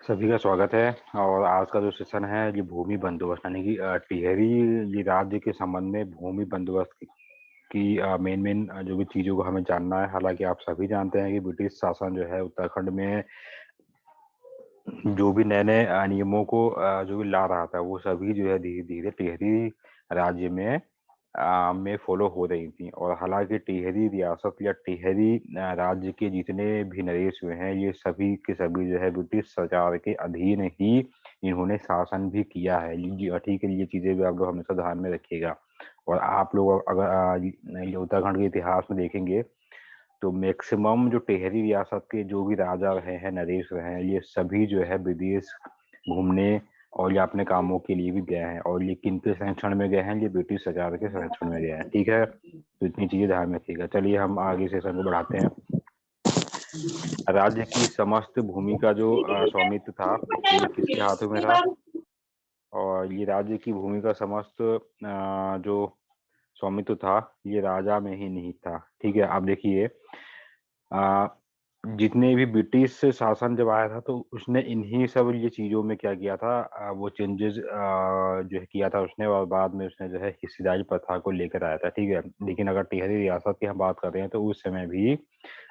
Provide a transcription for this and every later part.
सभी का स्वागत है। और आज का जो सेशन है ये भूमि बंदोबस्त यानी कि टिहरी ये राज्य के संबंध में भूमि बंदोबस्त की मेन मेन जो भी चीज़ों को हमें जानना है। हालांकि आप सभी जानते हैं कि ब्रिटिश शासन जो है उत्तराखंड में जो भी नए नए नियमों को जो भी ला रहा था वो सभी जो है धीरे धीरे टिहरी राज्य में फॉलो हो रही थी। और हालांकि टिहरी रियासत या टिहरी राज्य के जितने भी नरेश हुए हैं ये सभी के सभी जो है ब्रिटिश सरकार के अधीन ही इन्होंने शासन भी किया है। ठीक है, ये चीजें भी आप लोग हमेशा ध्यान में रखिएगा। और आप लोग अगर ये उत्तराखंड के इतिहास में देखेंगे तो मैक्सिमम जो टिहरी रियासत के जो भी राजा रहे हैं, नरेश रहे हैं, ये सभी जो है विदेश घूमने और ये अपने कामों के लिए भी गए हैं। और ये किन के संरक्षण में गए हैं? ये ब्रिटिश सरकार के संरक्षण में गए हैं। ठीक है, तो इतनी चीजें ध्यान में रखिएगा। चलिए हम आगे सेशन को बढ़ाते हैं। राज्य की समस्त भूमि का जो स्वामित्व था ये किसके हाथों में था? और ये राज्य की भूमि का समस्त जो स्वामित्व था ये राजा में ही नहीं था। ठीक है, आप देखिए जितने भी ब्रिटिश शासन जब आया था तो उसने इन्हीं सब ये चीजों में क्या किया था, वो चेंजेस जो है किया था उसने। और बाद में उसने जो है हिस्सेदारी प्रथा को लेकर आया था। ठीक है, लेकिन अगर टिहरी रियासत की हम बात कर रहे हैं तो उस समय भी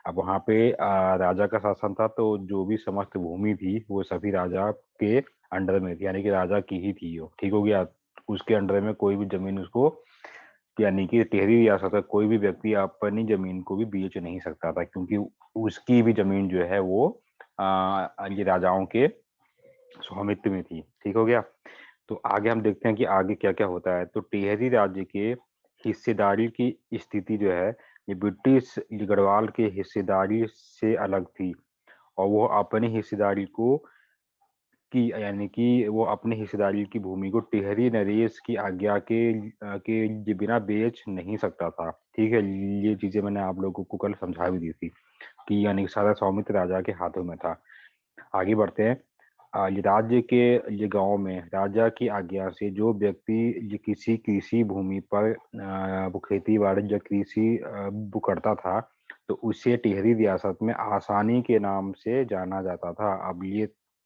अब वहाँ पे राजा का शासन था, तो जो भी समस्त भूमि थी वो सभी राजा के अंडर में थी, यानी कि राजा की ही थी वो। ठीक हो गया, उसके अंडर में कोई भी जमीन उसको, यानी कि टिहरी रियासत का कोई भी व्यक्ति अपनी जमीन को भी बेच नहीं सकता था, क्योंकि उसकी भी जमीन जो है वो ये राजाओं के स्वामित्व में थी। ठीक हो गया, तो आगे हम देखते हैं कि आगे क्या क्या होता है। तो टिहरी राज्य के हिस्सेदारी की स्थिति जो है ये ब्रिटिश गढ़वाल के हिस्सेदारी से अलग थी। और वो अपनी हिस्सेदारी को की यानी कि वो अपनी हिस्सेदारी की भूमि को टिहरी नरेश की आज्ञा के बिना बेच नहीं सकता था। ठीक है, ये चीजें मैंने आप लोगों को कल समझा भी दी थी कि यानी कि सारा स्वामित्व राजा के हाथों में था। आगे बढ़ते हैं। ये राज्य के ये गांव में राजा की आज्ञा से जो व्यक्ति ये किसी कृषि भूमि पर वो खेती बाड़ी या कृषि वो करता था तो उसे टिहरी रियासत में आसानी के नाम से जाना जाता था। अब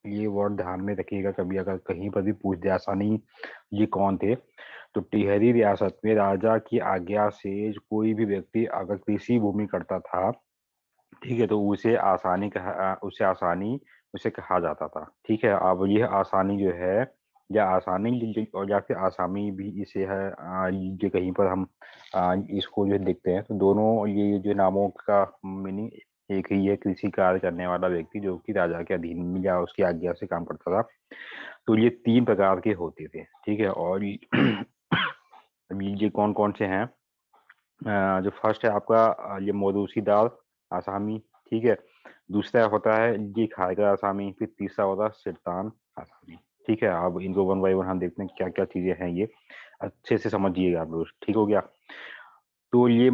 ये वर्ड ध्यान में रखिएगा, कभी अगर कहीं पर भी पूछ दे आसानी ये कौन थे, तो टिहरी रियासत में राजा की आज्ञा से कोई भी व्यक्ति अगर कृषि भूमि करता था, ठीक है, तो उसे आसानी उसे कहा जाता था। ठीक है, अब यह आसानी जो है या और या फिर आसामी भी इसे है, ये कहीं पर हम इसको जो देखते हैं तो दोनों ये जो नामों का मीनिंग एक ही है, कृषि कार्य करने वाला व्यक्ति जो कि राजा के अधीन में या उसकी आज्ञा से काम करता था। तो ये तीन प्रकार के होते थे। ठीक है, और अब ये कौन कौन से हैं? जो फर्स्ट है आपका ये मोरूसीदार आसामी। ठीक है, दूसरा होता है ये खाएगा आसामी, फिर तीसरा होता है सिरतान आसामी। ठीक है, अब इनको वन बाय वन हम देखते हैं क्या क्या चीजें हैं, ये अच्छे से समझिएगा आप लोग। ठीक हो गया, तो ये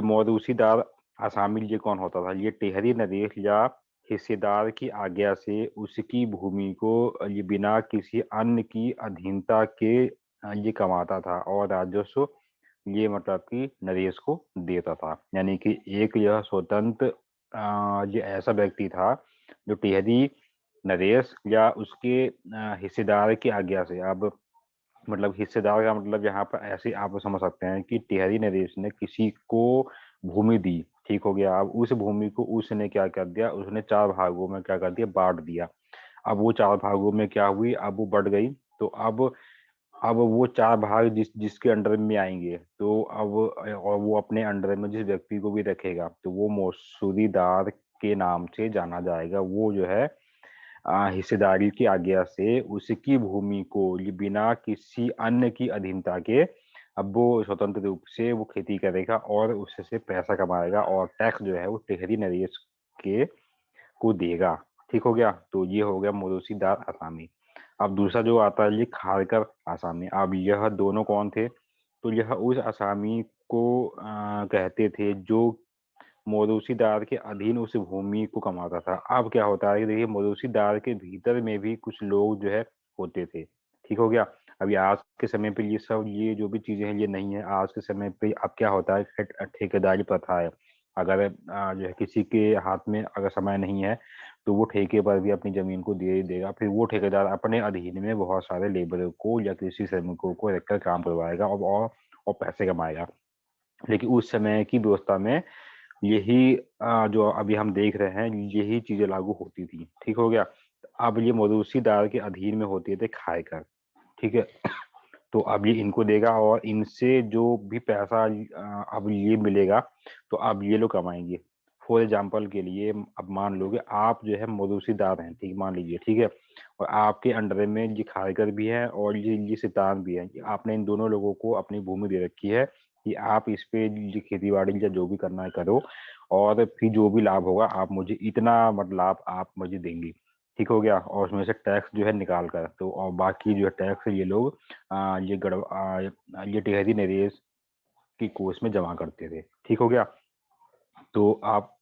मौरूसीदार आसामी ये कौन होता था? ये टिहरी नरेश या हिस्सेदार की आज्ञा से उसकी भूमि को ये बिना किसी अन्य की अधीनता के ये कमाता था और राजस्व ये मतलब कि नरेश को देता था। यानी कि एक यह स्वतंत्र ये ऐसा व्यक्ति था जो टिहरी नरेश या उसके हिस्सेदार की आज्ञा से, अब मतलब हिस्सेदार का मतलब यहाँ पर ऐसे आप समझ सकते हैं कि टिहरी नरेश ने किसी को भूमि दी। ठीक हो गया, अब उस भूमि को उसने क्या कर दिया, उसने चार भागों में क्या कर दिया, बांट दिया। अब वो चार भागों में क्या हुई, अब वो बढ़ गई। तो अब वो चार भाग जिसके अंडर में आएंगे तो अब और वो अपने अंडर में जिस व्यक्ति को भी रखेगा तो वो मौसूरीदार के नाम से जाना जाएगा। वो जो है हिस्सेदारी की आज्ञा से उसकी भूमि को ये बिना किसी अन्य की अधीनता के अब वो स्वतंत्र रूप से वो खेती करेगा और उससे पैसा कमाएगा और टैक्स जो है वो टिहरी नरेश के को देगा। ठीक हो गया, तो ये हो गया मोरूसीदार आसामी। अब दूसरा जो आता है ये खारकर आसामी। अब यह दोनों कौन थे? तो यह उस आसामी को कहते थे जो मोरूसीदार के अधीन उस भूमि को कमाता था। अब क्या होता है कि देखिए मोरूसीदार के भीतर में भी कुछ लोग जो है होते थे। ठीक हो गया, अभी आज के समय पे ये सब ये जो भी चीजें हैं ये नहीं है। आज के समय पे अब क्या होता है, ठेकेदारी प्रथा है। अगर जो है किसी के हाथ में अगर समय नहीं है तो वो ठेके पर भी अपनी जमीन को दे ही देगा। फिर वो ठेकेदार अपने अधीन में बहुत सारे लेबरों को या कृषि श्रमिकों को रखकर काम करवाएगा और पैसे कमाएगा। लेकिन उस समय की व्यवस्था में यही जो अभी हम देख रहे हैं यही चीजें लागू होती थी। ठीक हो गया। अब ये मवेशीदार के अधीन में होते थे खाए कर। ठीक है। तो अब ये इनको देगा और इनसे जो भी पैसा अब ये मिलेगा तो अब ये लोग कमाएंगे। फॉर एग्जाम्पल के लिए अब मान लो कि आप जो है मवेशीदार हैं, ठीक मान लीजिए, ठीक है, और आपके अंडर में ये खाएकर भी है और ये सितान भी है। आपने इन दोनों लोगों को अपनी भूमि दे रखी है कि आप इस पे ये खेती बाड़ी या जो भी करना है करो, और फिर जो भी लाभ होगा आप मुझे इतना मतलब लाभ आप मुझे देंगे। ठीक हो गया। और उसमें से टैक्स जो है निकाल कर तो, और बाकी जो है टैक्स ये लोग ये टिहरी नरेश की कोष में जमा करते थे। ठीक हो गया। तो आप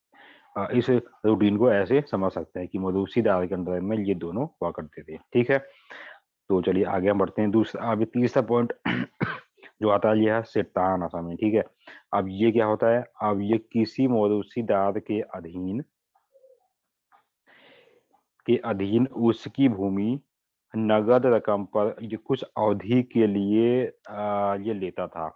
इस रूटीन को ऐसे समझ सकते हैं कि मवेशीदार के अंडर में ये दोनों हुआ करते थे। ठीक है। तो चलिए आगे हम बढ़ते हैं। दूसरा अभी तीसरा पॉइंट जो आता है ये है सितान असम में। ठीक है। अब ये क्या होता है, अब ये किसी मवेशीदार के अधीन उसकी भूमि नगद रकम पर ये कुछ अवधि के लिए ये लेता था।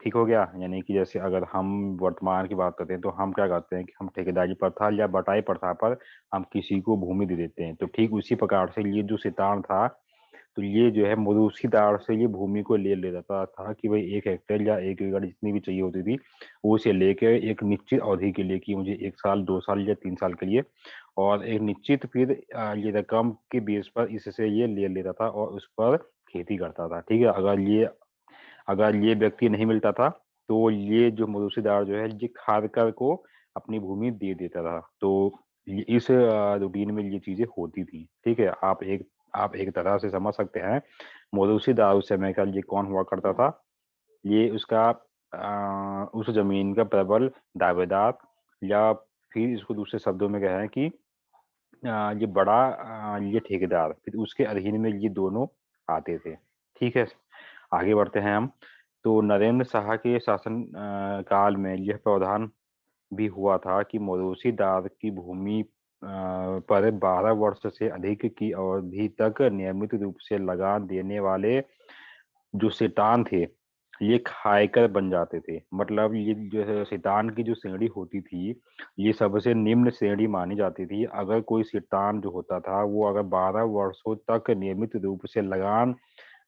ठीक हो गया। यानी कि जैसे अगर हम वर्तमान की बात करते हैं तो हम क्या करते हैं कि हम ठेकेदारी प्रथा या बटाई प्रथा पर हम किसी को भूमि दे देते हैं। तो ठीक उसी प्रकार से ये जो सितान था तो ये जो है मवेशीदार से ये भूमि को ले लेता था कि भाई 1 हेक्टेयर या 1 एकड़ जितनी भी चाहिए होती थी वो उसे लेके एक निश्चित अवधि के लिए कि मुझे 1 साल 2 साल या 3 साल के लिए, और एक निश्चित फिर ये रकम के बेस पर इससे ये ले लेता था और उस पर खेती करता था। ठीक है। अगर ये व्यक्ति नहीं मिलता था तो ये जो मवेशीदार जो है ये खारकर को अपनी भूमि दे देता था। तो इस रूटीन में ये चीजें होती थी। ठीक है। आप एक तरह से समझ सकते हैं मवेशीदार उस समय का ये कौन हुआ करता था, ये उसका उस जमीन का प्रबल दावेदार, या फिर इसको दूसरे शब्दों में कहें कि ये बड़ा ये ठेकेदार, फिर उसके अधीन में ये दोनों आते थे। ठीक है। आगे बढ़ते हैं हम। तो नरेंद्र शाह के शासन काल में यह प्रावधान भी हुआ था कि मवेशीदार की भूमि पर 12 वर्ष से अधिक की अवधि तक नियमित रूप से लगान देने वाले जो सिटान थे ये खायकर बन जाते थे। मतलब ये जो है सिटान की जो श्रेणी होती थी ये सबसे निम्न श्रेणी मानी जाती थी। अगर कोई सिटान जो होता था वो अगर 12 वर्षों तक नियमित रूप से लगान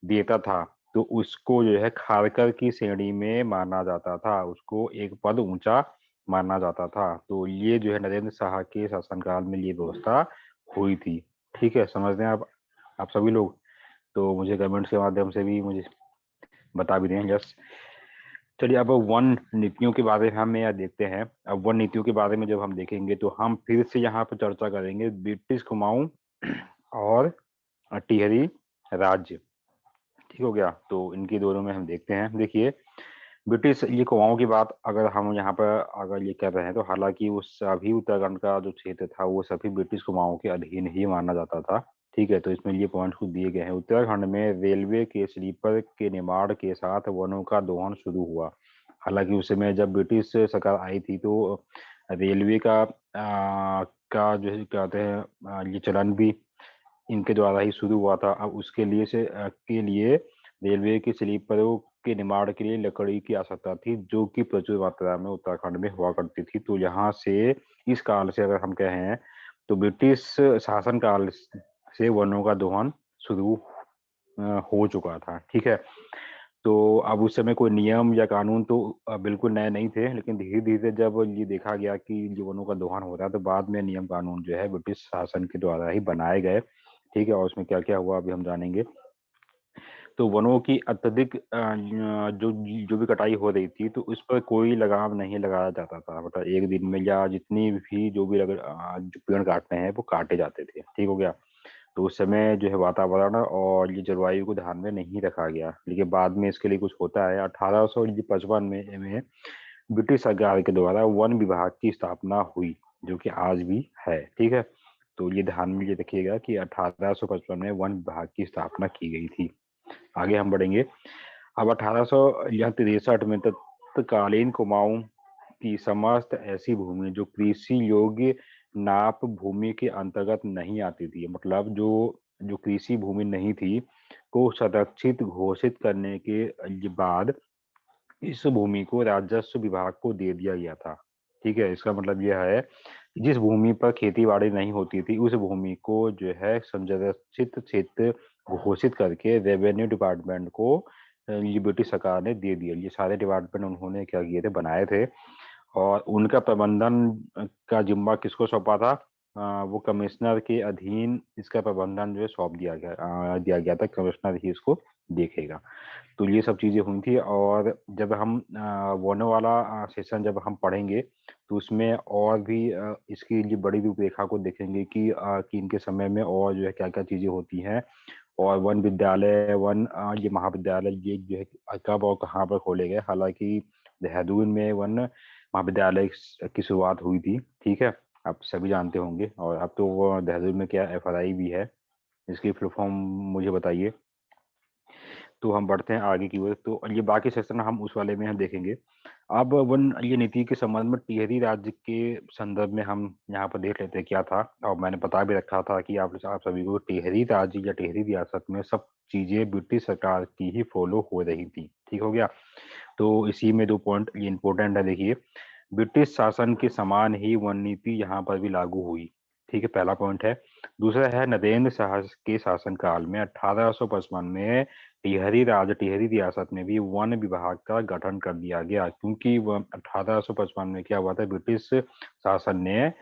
देता था तो उसको जो है खारकर की श्रेणी में माना जाता था, उसको एक पद ऊंचा माना जाता था। तो ये जो है नरेंद्र शाह के शासनकाल में ये व्यवस्था हुई थी। ठीक है। समझते हैं आप सभी लोग। तो मुझे कमेंट्स के माध्यम से भी मुझे बता भी दें। यस। चलिए अब वन नीतियों के बारे में हम यह देखते हैं। अब वन नीतियों के बारे में जब हम देखेंगे तो हम फिर से यहाँ पर चर्चा करेंगे ब्रिटिश कुमाऊं और टिहरी राज्य। ठीक हो गया। तो इनके दोनों में हम देखते हैं। देखिए ब्रिटिश ये कुमाऊं की बात अगर हम यहाँ पर अगर ये कर रहे हैं तो हालांकि वो सभी उत्तराखंड का जो क्षेत्र था वो सभी ब्रिटिश कुमाऊं के अधीन ही माना जाता था। ठीक है। तो इसमें ये पॉइंट कुछ दिए गए हैं। उत्तराखंड में रेलवे के स्लीपर के निर्माण के साथ वनों का दोहन शुरू हुआ। हालांकि उस समय जब ब्रिटिश सरकार आई थी तो रेलवे का जो है कहते हैं ये चलन भी इनके द्वारा ही शुरू हुआ था। अब उसके लिए रेलवे के स्लीपरों के निर्माण के लिए लकड़ी की आवश्यकता थी जो कि प्रचुर मात्रा में उत्तराखंड में हुआ करती थी। तो यहाँ से इस काल से अगर हम कहें तो ब्रिटिश शासन काल से वनों का दोहन शुरू हो चुका था। ठीक है। तो अब उस समय कोई नियम या कानून तो बिल्कुल नए नहीं थे, लेकिन धीरे धीरे जब ये देखा गया कि वनों का दोहन हो रहा है तो बाद में नियम कानून जो है ब्रिटिश शासन के द्वारा ही बनाए गए। ठीक है। और उसमें क्या क्या हुआ अभी हम जानेंगे। तो वनों की अत्यधिक जो जो भी कटाई हो रही थी तो उस पर कोई लगाम नहीं लगाया जाता था। मतलब एक दिन में या जितनी भी जो भी जो पेड़ काटने हैं वो काटे जाते थे। ठीक हो गया। तो उस समय जो है वातावरण और ये जलवायु को ध्यान में नहीं रखा गया, लेकिन बाद में इसके लिए कुछ होता है। 1855 में ब्रिटिश सरकार के द्वारा वन विभाग की स्थापना हुई जो कि आज भी है। ठीक है। तो ये ध्यान में ये रखिएगा कि 1855 में वन विभाग की स्थापना की गई थी। आगे हम बढ़ेंगे। अब 1863 में तत्कालीन कुमाऊं की समस्त ऐसी भूमि जो कृषि योग्य नाप भूमि के अंतर्गत नहीं आती थी, मतलब जो जो कृषि भूमि नहीं थी, को संरक्षित घोषित करने के बाद इस भूमि को राजस्व विभाग को दे दिया गया था। ठीक है, इसका मतलब यह है कि जिस भूमि पर खेती बाड़ी नहीं होती थी, उस भूमि को जो है संरक्षित क्षेत्र घोषित करके रेवेन्यू डिपार्टमेंट को ये ब्रिटिश सरकार ने दे दिया। ये सारे डिपार्टमेंट उन्होंने क्या किए थे, बनाए थे, और उनका प्रबंधन का जिम्मा किसको सौंपा था? वो कमिश्नर के अधीन इसका प्रबंधन जो है सौंप दिया गया था। कमिश्नर ही इसको देखेगा। तो ये सब चीजें हुई थी। और जब हम होने वाला सेशन जब हम पढ़ेंगे तो उसमें और भी इसकी ये बड़ी रूपरेखा को देखेंगे कि इनके समय में और जो है क्या क्या चीजें होती हैं, और वन विद्यालय ये महाविद्यालय ये जो है कब और कहाँ पर खोले गए। हालांकि देहरादून में वन महाविद्यालय की शुरुआत हुई थी। ठीक है, आप सभी जानते होंगे। और अब तो वो देहरादून में क्या FRI भी है। इसकी फुल फॉर्म मुझे बताइए। तो हम बढ़ते हैं आगे की ओर। तो ये बाकी सेक्शन हम उस वाले में हम देखेंगे। अब वन ये नीति के संबंध में टिहरी राज्य के संदर्भ में हम यहाँ पर देख लेते हैं क्या था। और मैंने बता भी रखा था कि आप सभी को टिहरी राज्य या टिहरी रियासत में सब चीजें ब्रिटिश सरकार की ही फॉलो हो रही थी। ठीक हो गया। तो इसी में 2 पॉइंट ये इंपॉर्टेंट है। देखिए, ब्रिटिश शासन के समान ही वन नीति यहाँ पर भी लागू हुई। ठीक है, पहला पॉइंट है। दूसरा है, नरेंद्र शाह के शासनकाल में 1855 में टिहरी रियासत में भी वन विभाग का गठन कर दिया गया, क्योंकि 1855 में क्या हुआ था, ब्रिटिश शासन ने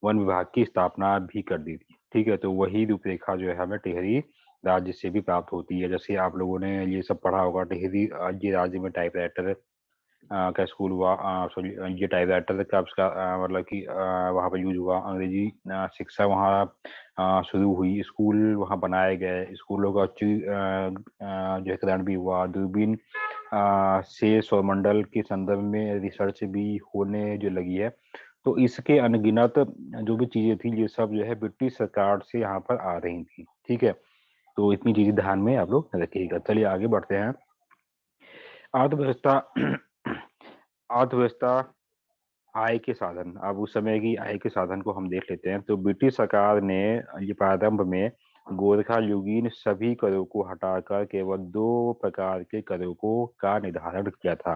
वन विभाग की स्थापना भी कर दी थी। ठीक है, तो वही रूपरेखा जो है हमें टिहरी राज्य से भी प्राप्त होती है। जैसे आप लोगों ने ये सब पढ़ा होगा, टिहरी ये राज्य में टाइपराइटर का स्कूल हुआ। सॉरी, ये टाइपराइटर का उसका मतलब कि वहाँ पर यूज हुआ। अंग्रेजी शिक्षा वहाँ शुरू हुई, स्कूल वहाँ बनाए गए, स्कूलों का जो है कल्याण भी हुआ। दूरबीन से सौरमंडल के संदर्भ में रिसर्च भी होने जो लगी है। तो इसके अनगिनत जो भी चीजें थी, ये सब जो है ब्रिटिश सरकार से यहाँ पर आ रही थी। ठीक है, तो इतनी चीजें ध्यान में आप लोग रखिएगा। चलिए आगे बढ़ते हैं। अर्थव्यवस्था अर्थव्यवस्था आय के साधन। अब उस समय की आय के साधन को हम देख लेते हैं। तो ब्रिटिश सरकार ने ये प्रारंभ में गोरखा युगीन सभी करों को हटाकर केवल 2 प्रकार के करों को का निर्धारण किया था।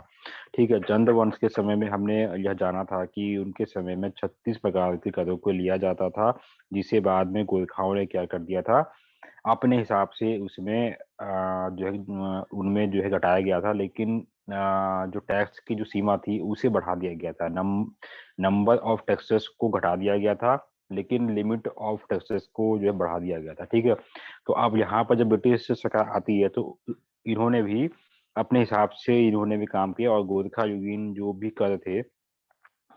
ठीक है, चंद वंश के समय में हमने यह जाना था कि उनके समय में 36 प्रकार के करों को लिया जाता था, जिसे बाद में गोरखाओं ने क्या कर दिया था, अपने हिसाब से उसमें जो है उनमें जो है घटाया गया था। लेकिन जो टैक्स की जो सीमा थी उसे बढ़ा दिया गया था। नंबर ऑफ टैक्सेस को घटा दिया गया था, लेकिन लिमिट ऑफ टैक्सेस को जो है बढ़ा दिया गया था। ठीक है, तो अब यहाँ पर जब ब्रिटिश सरकार आती है तो इन्होंने भी अपने हिसाब से इन्होंने भी काम किया, और गोरखा युगीन जो भी कर थे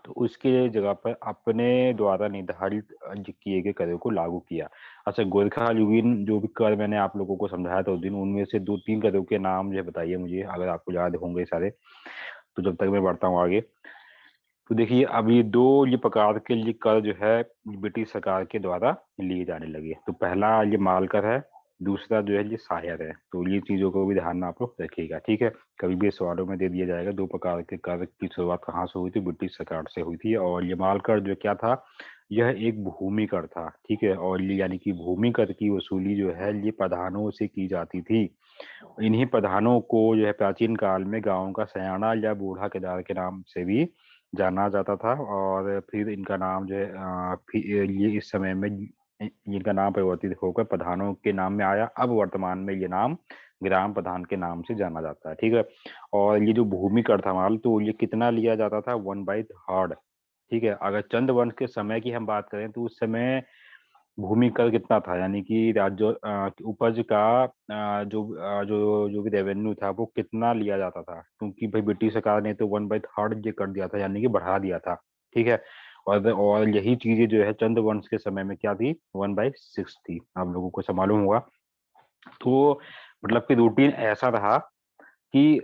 तो उसके जगह पर अपने द्वारा निर्धारित किए गए करों को लागू किया। अच्छा, गोरखा युगीन जो भी कर मैंने आप लोगों को समझाया था उस दिन, उनमें से 2-3 करों के नाम जो है बताइए मुझे, अगर आपको याद होंगे सारे। तो जब तक मैं बढ़ता हूँ आगे, तो देखिए अब ये प्रकार के लिए कर जो है ब्रिटिश सरकार के द्वारा लिए जाने लगे। तो पहला ये माल कर है, दूसरा जो है ये सायर है। तो ये चीजों को भी ध्यान में आप लोग रखिएगा। ठीक है, कभी भी सवालों में दे दिया जाएगा 2 प्रकार के कर की शुरुआत कहाँ से हुई थी, ब्रिटिश सरकार से हुई थी। और ये माल कर जो क्या था, यह एक भूमि कर था। ठीक है, और ये यानी कि भूमि कर की वसूली जो है ये प्रधानों से की जाती थी। इन्हीं प्रधानों को जो है प्राचीन काल में गांव का सयाना या बूढ़ा केदार के नाम से भी जाना जाता था। और फिर इनका नाम जो है फिर ये इस समय में इनका नाम परिवर्तित होकर प्रधानों के नाम में आया। अब वर्तमान में ये नाम ग्राम प्रधान के नाम से जाना जाता है। ठीक है, और ये जो भूमि कर था माल, तो ये कितना लिया जाता था, 1/3। ठीक है, अगर चंद वंश के समय की हम बात करें तो उस समय भूमि कर कितना था, यानी कि राज्य उपज का जो भी रेवेन्यू था वो कितना लिया जाता था, क्योंकि भाई ब्रिटिश सरकार ने तो 1/3 ये कर दिया था, यानी कि बढ़ा दिया था। ठीक है, और यही चीजें जो है चंद वंश के समय में क्या थी, 1/6 थी। आप लोगों को मालूम होगा। तो मतलब कि रूटीन ऐसा रहा कि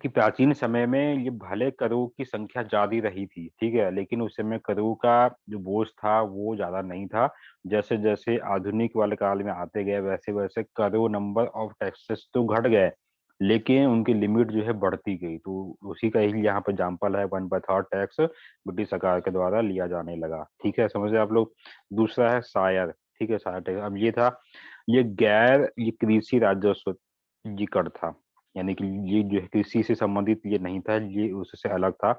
प्राचीन समय में ये भले करों की संख्या ज्यादा रही थी। ठीक है, लेकिन उस समय करों का जो बोझ था वो ज्यादा नहीं था। जैसे जैसे आधुनिक वाले काल में आते गए, वैसे वैसे करों, नंबर ऑफ टैक्सेस तो घट गए, लेकिन उनकी लिमिट जो है बढ़ती गई। तो उसी का ही यहाँ पर एग्जाम्पल है 1/3 टैक्स ब्रिटिश सरकार के द्वारा लिया जाने लगा। ठीक है, समझ रहे आप लोग। दूसरा है शायर। ठीक है, शायर टैक्स। अब ये था, ये कृषि राजस्व ये कर था, यानी कि ये जो है कृषि से संबंधित ये नहीं था, ये उससे अलग था।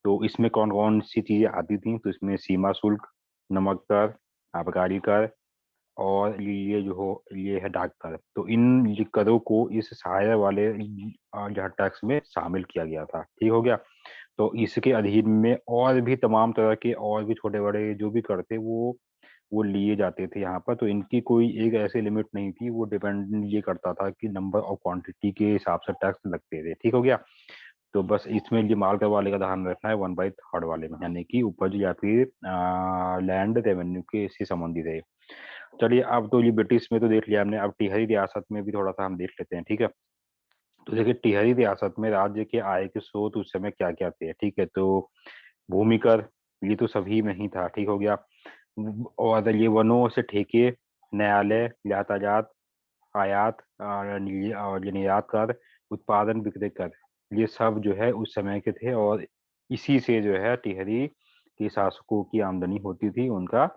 तो इसमें कौन कौन सी चीजें आती थी, तो इसमें सीमा शुल्क, नमक कर, आबकारी कर, और ये जो हो ये है डाक कर। तो इन ये करों को इस सहायक वाले जो टैक्स में शामिल किया गया था। ठीक हो गया। तो इसके अधीन में और भी तमाम तरह के और भी छोटे बड़े जो भी कर थे वो लिए जाते थे यहाँ पर। तो इनकी कोई एक ऐसी लिमिट नहीं थी, वो डिपेंड ये करता था कि नंबर और क्वांटिटी के हिसाब से टैक्स लगते थे। ठीक हो गया। तो बस इसमें ये माल कर वाले का ध्यान रखना है 1/3 वाले में, यानी कि उपज या फिर लैंड रेवेन्यू के से संबंधित है। चलिए, अब तो ये ब्रिटिश में तो देख लिया हमने, अब टिहरी रियासत में भी थोड़ा सा हम देख लेते हैं। ठीक है। तो देखिए, टिहरी रियासत में राज्य के आय के स्रोत उस समय क्या क्या थे। ठीक है, तो भूमि कर, ये तो सभी में ही था। ठीक हो गया। और ये वनों से ठेके, न्यायालय, यातायात, आयात और ये निर्यात कर, उत्पादन बिक्री कर, ये सब जो है उस समय के थे। और इसी से जो है टिहरी के शासकों की आमदनी होती थी, उनका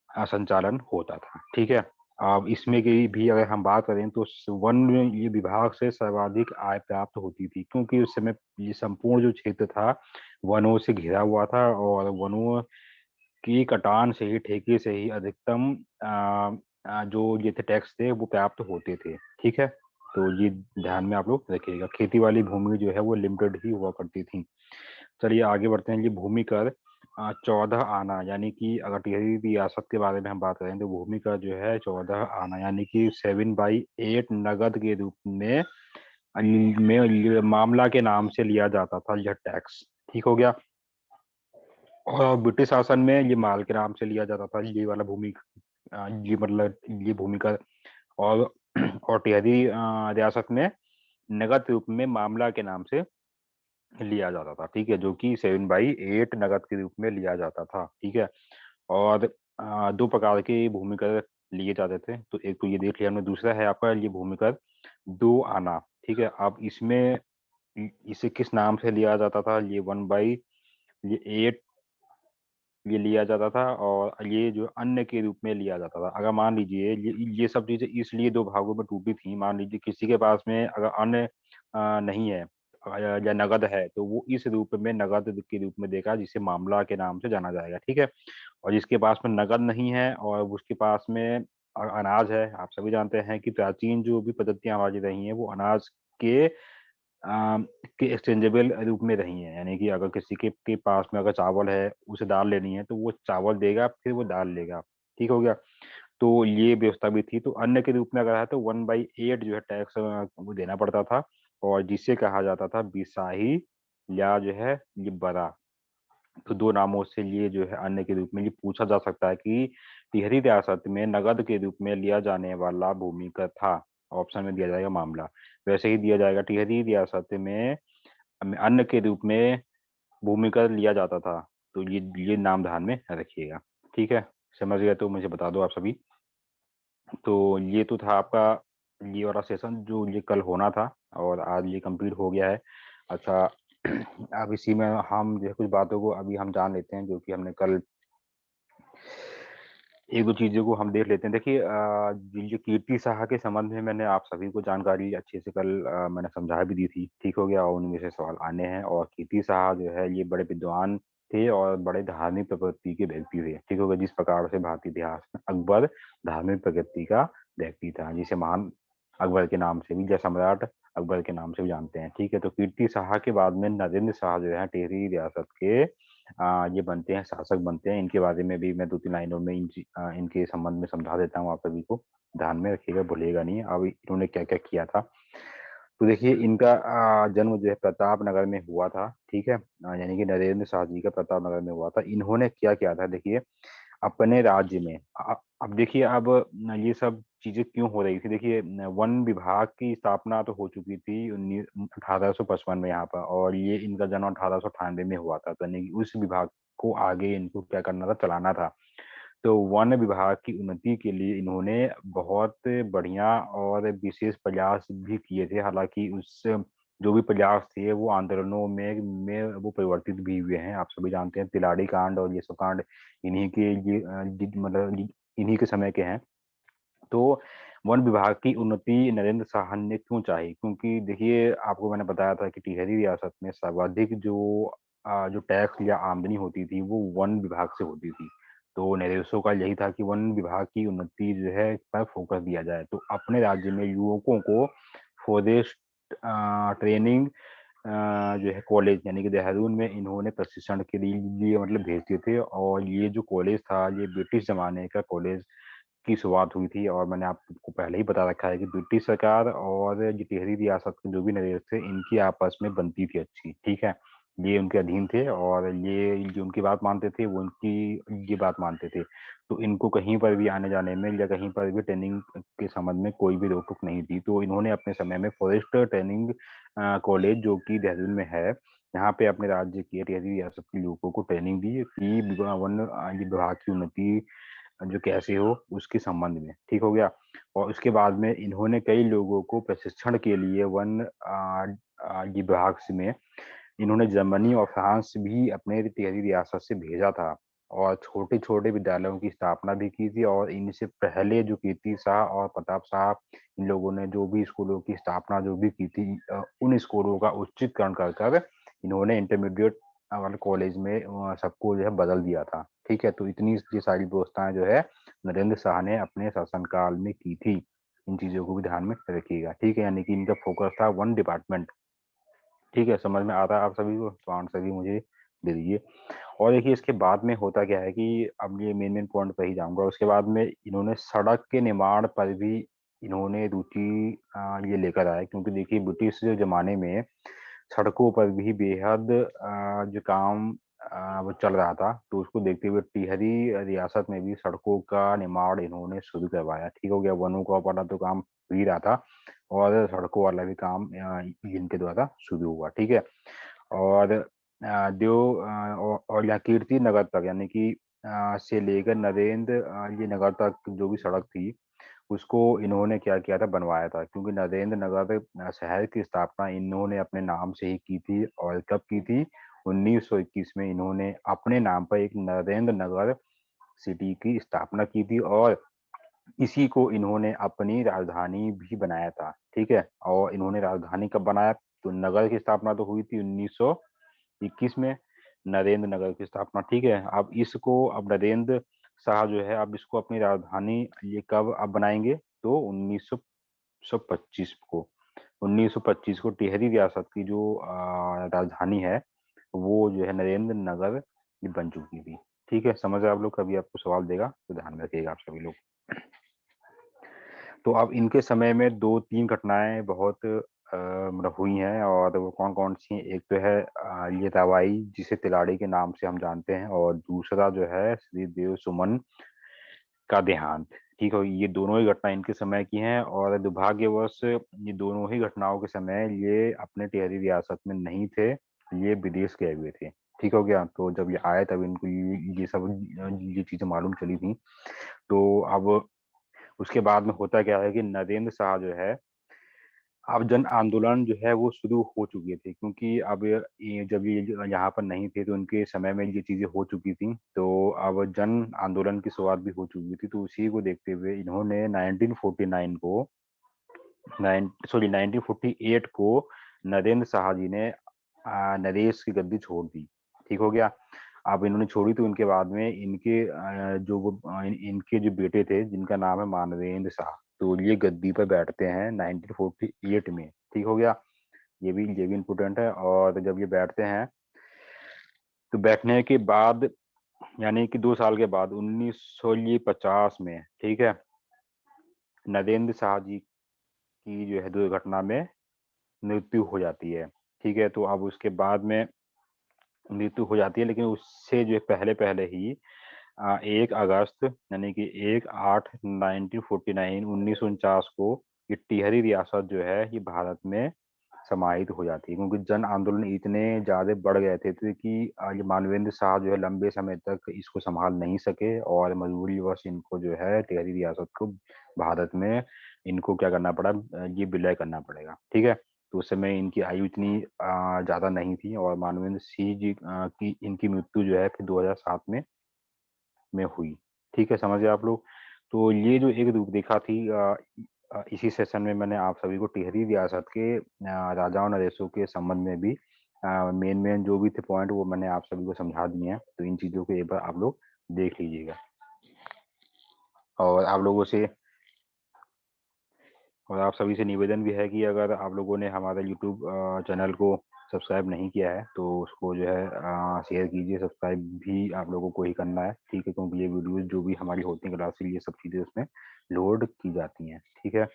संचालन होता था। ठीक है। अब इसमें की भी अगर हम बात करें तो वन ये विभाग से सर्वाधिक आय प्राप्त होती थी, क्योंकि उस समय ये संपूर्ण जो क्षेत्र था वनों से घिरा हुआ था, और वनों की कटान से ही, ठेके से ही अधिकतम जो ये थे टैक्स थे वो प्राप्त होते थे। ठीक है। तो ये ध्यान में आप लोग रखिएगा। खेती वाली भूमि जो है वो लिमिटेड ही हुआ करती थी। चलिए आगे बढ़ते हैं। ये भूमि कर 14 आना, यानी कि अगर टिहरी रियासत के बारे में हम बात करें तो भूमि कर जो है 14 आना, यानी कि 7/8 नगद के रूप में ये मामला के नाम से लिया जाता था यह टैक्स। ठीक हो गया। और ब्रिटिश शासन में ये माल के नाम से लिया जाता था ये वाला भूमि, ये मतलब ये भूमि कर। और और टिहरी रियासत में नगद रूप में मामला के नाम से लिया जाता था। ठीक है, जो कि 7/8 नगद के रूप में लिया जाता था। ठीक है। और दो प्रकार के भूमि कर लिए जाते थे। तो एक तो ये देख लिया हमने, दूसरा है आपका ये भूमि कर 2 आना। ठीक है। अब इसमें इसे किस नाम से लिया जाता था, ये 1/8 ये लिया जाता था, और ये जो अन्य के रूप में लिया जाता था। अगर मान लीजिए ये सब चीजें इसलिए दो भागों में टूटी थी। मान लीजिए किसी के पास में अगर अन्य नहीं है या नगद है, तो वो इस रूप में नगद के रूप में देगा, जिसे मामला के नाम से जाना जाएगा। ठीक है। और जिसके पास में नगद नहीं है और उसके पास में अनाज है, आप सभी जानते हैं कि प्राचीन जो भी पद्धतियां हमारी रही हैं वो अनाज के के एक्सचेंजेबल रूप में रही हैं। यानी कि अगर किसी के पास में अगर चावल है, उसे दाल लेनी है, तो वो चावल देगा, फिर वो दाल लेगा। ठीक हो गया। तो ये व्यवस्था भी थी। तो अन्य के रूप में अगर है तो 1/8 जो है टैक्स वो देना पड़ता था, और जिसे कहा जाता था बिसाही या जो है ये बरा। तो दो नामों से ये जो है अन्य के रूप में ये पूछा जा सकता है कि टिहरी रियासत में नगद के रूप में लिया जाने वाला भूमि का था। ऑप्शन में दिया जाएगा मामला। वैसे ही दिया जाएगा टिहरी रियासत में अन्य के रूप में भूमि का लिया जाता था। तो ये नाम ध्यान में रखिएगा। ठीक है, समझ गए तो मुझे बता दो आप सभी। तो ये तो था आपका ये वाला सेशन जो ये कल होना था, और आज ये कंप्लीट हो गया है। अच्छा, अब इसी में हम जो है कुछ बातों को अभी हम जान लेते हैं जो कि हमने कल, एक दो चीजों को हम देख लेते हैं। देखिए, ये कीर्ति साहा के संबंध में मैंने आप सभी को जानकारी अच्छे से कल मैंने समझा भी दी थी। ठीक हो गया। और उनमें से सवाल आने हैं। और कीर्ति साहा जो है ये बड़े विद्वान थे और बड़े धार्मिक प्रवृत्ति के व्यक्ति थे। ठीक हो गया। जिस प्रकार से भारतीय इतिहास में अकबर धार्मिक प्रवृत्ति का व्यक्ति था, जिसे महान अकबर के नाम से भी, जय सम्राट अकबर के नाम से भी जानते हैं। ठीक है। तो कीर्ति साहा के बाद में नरेंद्र शाह जो है टिहरी रियासत के ये बनते हैं, शासक बनते हैं। इनके बारे में भी मैं 2-3 लाइनों में इनके संबंध में समझा देता हूँ, आप सभी को ध्यान में रखिएगा, भूलिएगा नहीं। अब इन्होंने क्या क्या किया था। तो देखिए, इनका जन्म जो है प्रताप नगर में हुआ था। ठीक है। यानी कि नरेंद्र शाह जी का प्रताप नगर में हुआ था। इन्होंने क्या किया था, देखिए, अपने राज्य में अब देखिए, अब ये सब चीजें क्यों हो रही थी। देखिए, वन विभाग की स्थापना तो हो चुकी थी 1855 में यहाँ पर, और ये इनका जन्म 1898 में हुआ था। तो यानी कि उस विभाग को आगे इनको क्या करना था, चलाना था। तो वन विभाग की उन्नति के लिए इन्होंने बहुत बढ़िया और विशेष प्रयास भी किए थे। हालांकि उस जो भी प्रयास थे वो आंदोलनों में वो परिवर्तित भी हुए हैं। आप सभी जानते हैं तिलाड़ी कांड और ये सब कांड इन्हीं के मतलब इन्हीं के समय के हैं। तो वन विभाग की उन्नति नरेंद्र शाह ने क्यों चाही? क्योंकि देखिए, आपको मैंने बताया था कि टिहरी रियासत में सर्वाधिक जो टैक्स या आमदनी होती थी वो वन विभाग से होती थी। तो निर्देशों का यही था कि वन विभाग की उन्नति जो है इस पर फोकस दिया जाए। तो अपने राज्य में युवकों को फॉरेस्ट ट्रेनिंग जो है कॉलेज यानी कि देहरादून में इन्होंने प्रशिक्षण के लिए मतलब भेजते थे। और ये जो कॉलेज था ये ब्रिटिश जमाने का कॉलेज की शुरुआत हुई थी। और मैंने आपको पहले ही बता रखा है कि ब्रिटिश सरकार और ये टिहरी रियासत के जो भी नरेश थे इनकी आपस में बनती थी अच्छी, ठीक है। ये उनके अधीन थे और ये जो उनकी बात मानते थे वो उनकी ये बात मानते थे। तो इनको कहीं पर भी आने जाने में या कहीं पर भी ट्रेनिंग के संबंध में कोई भी रोक टोक नहीं थी। तो इन्होंने अपने समय में फॉरेस्ट ट्रेनिंग कॉलेज जो कि देहरादून में है, यहाँ पे अपने राज्य के टिहरी रियासत के लोगों को ट्रेनिंग दी कि वन विभाग की उन्नति जो कैसे हो उसके संबंध में, ठीक हो गया। और उसके बाद में इन्होंने कई लोगों को प्रशिक्षण के लिए वन विभाग में इन्होंने जर्मनी और फ्रांस भी अपने टिहरी रियासत से भेजा था। और छोटे छोटे विद्यालयों की स्थापना भी की थी। और इनसे पहले जो कीर्ति शाह और प्रताप शाह इन लोगों ने जो भी स्कूलों की स्थापना जो भी की थी, उन स्कूलों का उच्चीकरण कर कर इन्होंने इंटरमीडिएट वाले कॉलेज में सबको जो है बदल दिया था, ठीक है। तो इतनी ये सारी व्यवस्थाएं जो है नरेंद्र शाह ने अपने शासनकाल में की थी। इन चीजों को भी ध्यान में रखिएगा, ठीक है। यानी कि इनका फोकस था वन डिपार्टमेंट, ठीक है। समझ में आता है आप सभी को? तो आंसर भी मुझे दे दीजिए। और देखिए, इसके बाद में होता क्या है कि अब ये मेन मेन पॉइंट पर ही जाऊंगा। उसके बाद में इन्होंने सड़क के निर्माण पर भी इन्होंने रुचि ये लेकर आया। क्योंकि देखिए, ब्रिटिश जमाने में सड़कों पर भी बेहद जो काम वो चल रहा था। तो उसको देखते हुए टिहरी रियासत में भी सड़कों का निर्माण इन्होंने शुरू करवाया, ठीक हो गया। वनों का वाला तो काम हो ही रहा था और सड़कों वाला भी काम इनके द्वारा शुरू हुआ, ठीक है। और और यहाँ कीर्ति नगर तक यानी कि से लेकर नरेंद्र ये नगर तक जो भी सड़क थी उसको इन्होंने क्या किया था, बनवाया था। क्योंकि नरेंद्र नगर शहर की स्थापना इन्होंने अपने नाम से ही की थी। और कब की थी? 1921 में इन्होंने अपने नाम पर एक नरेंद्र नगर सिटी की स्थापना की थी। और इसी को इन्होंने अपनी राजधानी भी बनाया था, ठीक है। और इन्होंने राजधानी कब बनाया? तो नगर की स्थापना तो हुई थी 1921 में, नरेंद्र नगर की स्थापना, ठीक है। अब नरेंद्र शाह जो है अब इसको अपनी राजधानी ये कब अब बनाएंगे? तो 1925 को 1925 को टिहरी रियासत की जो राजधानी है वो जो है नरेंद्र नगर ये बन चुकी थी, ठीक है। समझ रहे आप लोग? कभी आपको सवाल देगा तो ध्यान में रखिएगा आप सभी लोग। तो अब इनके समय में दो तीन घटनाएं बहुत मतलब हुई हैं। और वो कौन कौन सी हैं? एक तो है ये दवाई जिसे तिलाड़ी के नाम से हम जानते हैं। और दूसरा जो है श्री देव सुमन का देहांत, ठीक है। ये दोनों ही घटना इनके समय की हैं। और दुर्भाग्यवश ये दोनों ही घटनाओं के समय ये अपने टिहरी रियासत में नहीं थे, ये विदेश गए हुए थे, ठीक हो गया। तो जब ये आए तब इनको ये सब ये चीजें मालूम चली थी। तो अब उसके बाद में होता क्या है कि नरेंद्र शाह जो है अब जन आंदोलन जो है वो शुरू हो चुके थे। क्योंकि अब जब ये यहाँ पर नहीं थे तो उनके समय में ये चीजें हो चुकी थी। तो अब जन आंदोलन की शुरुआत भी हो चुकी थी। तो उसी को देखते हुए इन्होंने 1949 को 1948 को नरेंद्र शाह जी ने नरेश की गद्दी छोड़ दी, ठीक हो गया। अब इन्होंने छोड़ी तो उनके बाद में इनके जो बेटे थे जिनका नाम है मानवेंद्र शाह, तो ये गद्दी पर बैठते हैं 1948 में, ठीक हो गया। ये भी इम्पोर्टेंट है। और जब ये बैठते हैं तो बैठने के बाद यानी कि 2 साल के बाद 1950 में, ठीक है, नरेंद्र शाह जी की जो है दुर्घटना में मृत्यु हो जाती है, ठीक है। तो अब उसके बाद में मृत्यु हो जाती है, लेकिन उससे जो है पहले पहले ही 1 अगस्त यानी कि 1/8 1949 1949 को ये टिहरी रियासत जो है ये भारत में समाहित हो जाती है, क्योंकि जन आंदोलन इतने ज़्यादा बढ़ गए थे कि ये मानवेंद्र शाह जो है लंबे समय तक इसको संभाल नहीं सके, और मजबूरीवश इनको जो है टिहरी रियासत को भारत में इनको क्या करना पड़ा, ये विलय करना पड़ेगा। ठीक है, तो उस समय इनकी आयु इतनी ज़्यादा नहीं थी, और मानवेंद्र सिंह जी की इनकी मृत्यु जो है फिर 2007 में हुई। ठीक है, समझ गए आप लोग। तो ये जो एक रूपरेखा थी, इसी सेशन में मैंने आप सभी को टिहरी रियासत के राजाओं नरेशों के संबंध में भी मेन मेन जो भी थे पॉइंट, वो मैंने आप सभी को समझा दिए हैं। तो इन चीज़ों को एक बार आप लोग देख लीजिएगा। और आप लोगों से और आप सभी से निवेदन भी है कि अगर आप लोगों ने हमारा यूट्यूब चैनल को सब्सक्राइब नहीं किया है, तो उसको जो है शेयर कीजिए। सब्सक्राइब भी आप लोगों को ही करना है, ठीक है, क्योंकि ये वीडियोज़ जो भी हमारी होती हैं क्लासेस, ये सब चीज़ें उसमें लोड की जाती हैं। ठीक है।